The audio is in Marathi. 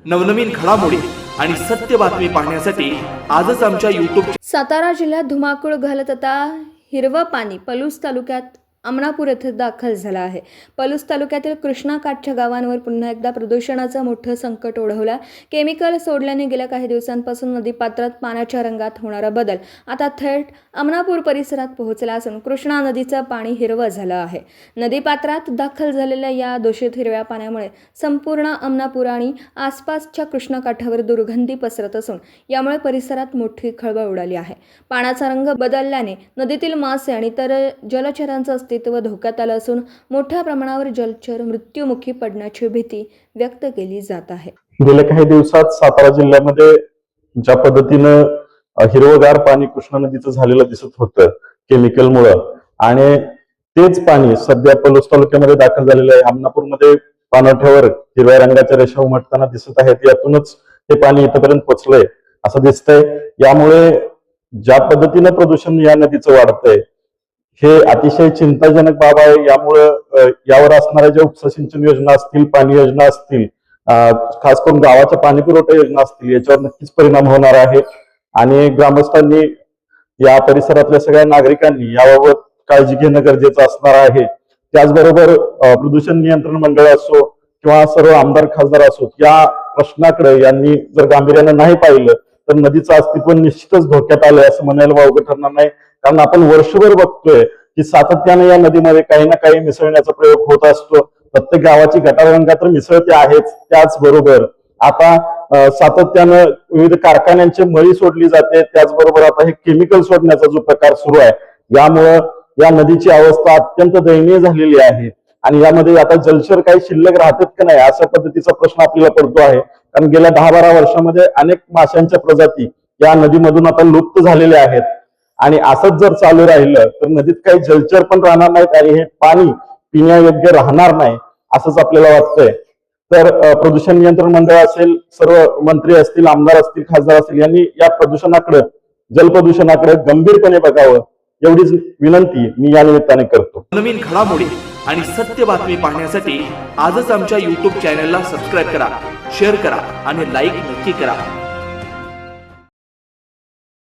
नवनवीन घडामोडी आणि सत्य बातमी पाहण्यासाठी आजच आमच्या YouTube सातारा जिल्ह्यात धुमाकूळ घालत आता हिरवं पाणी पलूस तालुक्यात अमनापूर येथे दाखल झाला आहे। पलूस तालुक्यातील कृष्णाकाठच्या गावांवर पुन्हा एकदा प्रदूषणाचं मोठं संकट ओढवलं। केमिकल सोडल्याने गेल्या काही दिवसांपासून नदीपात्रात पाण्याच्या रंगात होणारा बदल आता थेट अमनापूर परिसरात पोहोचला असून कृष्णा नदीचं पाणी हिरवं झालं आहे। नदीपात्रात दाखल झालेल्या या दूषित हिरव्या पाण्यामुळे संपूर्ण अमनापूर आणि आसपासच्या कृष्णाकाठावर दुर्गंधी पसरत असून यामुळे परिसरात मोठी खळबळ उडाली आहे। पाण्याचा रंग बदलल्याने नदीतील मासे आणि इतर जलचरांचं अस्तित्व धोक्यात आलं असून मोठ्या प्रमाणावर जलचर मृत्युमुखी पडण्याची भीती व्यक्त केली जात आहे। गेल्या काही दिवसात सातारा जिल्ह्यामध्ये ज्या पद्धतीनं हिरवगार पाणी कृष्णा नदीचं झालेलं दिसत होतं केमिकलमुळे, आणि तेच पाणी सध्या पलूस तालुक्यामध्ये दाखल झालेलं आहे। आमनापूरमध्ये पाणवठ्यावर हिरव्या रंगाच्या रेषा उमटताना दिसत आहेत। यातूनच हे पाणी इथपर्यंत पोहोचलंय असं दिसतंय। यामुळे ज्या पद्धतीनं प्रदूषण या नदीचं वाढतंय हे अतिशय चिंताजनक बाब आहे। यामुळं यावर असणाऱ्या ज्या उपसा सिंचन योजना असतील, पाणी योजना असतील, खास करून गावाच्या पाणी पुरवठा योजना असतील, याच्यावर नक्कीच परिणाम होणार आहे। आणि ग्रामस्थांनी, या परिसरातल्या सगळ्या नागरिकांनी याबाबत काळजी घेणं गरजेचं असणार आहे। त्याचबरोबर प्रदूषण नियंत्रण मंडळ असो किंवा सर्व आमदार खासदार असो, या प्रश्नाकडे यांनी जर गांभीर्यानं नाही पाहिलं तर नदीचं अस्तित्व निश्चितच धोक्यात आलंय असं म्हणायला वावगं ठरणार नाही। कारण आपण वर्षभर बघतोय की सातत्याने या नदीमध्ये काही ना काही मिसळण्याचा प्रयोग होत असतो। प्रत्येक गावाची गटारगंगा तर मिसळते आहेच, त्याचबरोबर आता सातत्यानं विविध कारखान्यांची मळी सोडली जाते। त्याचबरोबर आता हे केमिकल सोडण्याचा जो प्रकार सुरू आहे, यामुळं या नदीची अवस्था अत्यंत दयनीय झालेली आहे। आणि यामध्ये आता जलचर काही शिल्लक राहतात का नाही अशा पद्धतीचा प्रश्न आपल्याला पडतो आहे। कारण गेल्या 10-12 वर्षामध्ये अनेक माशांच्या प्रजाती या नदीमधून आता लुप्त झालेल्या आहेत। आणि असंच जर चालू राहिलं तर नदीत काही जलचर पण राहणार नाहीत आणि हे पाणी पिण्यायोग्य राहणार नाही असंच आपल्याला वाटतंय। तर प्रदूषण नियंत्रण मंडळ असेल, सर्व मंत्री असतील, आमदार असतील, खासदार असतील, यांनी या प्रदूषणाकडे, जलप्रदूषणाकडे गंभीरपणे बघावं एवढीच विनंती मी या निमित्ताने करतो। नवीन घडामोडी आणि सत्य बातमी पाहण्यासाठी आजच आमच्या YouTube चॅनलला सबस्क्राईब करा, शेअर करा आणि लाईक नक्की करा।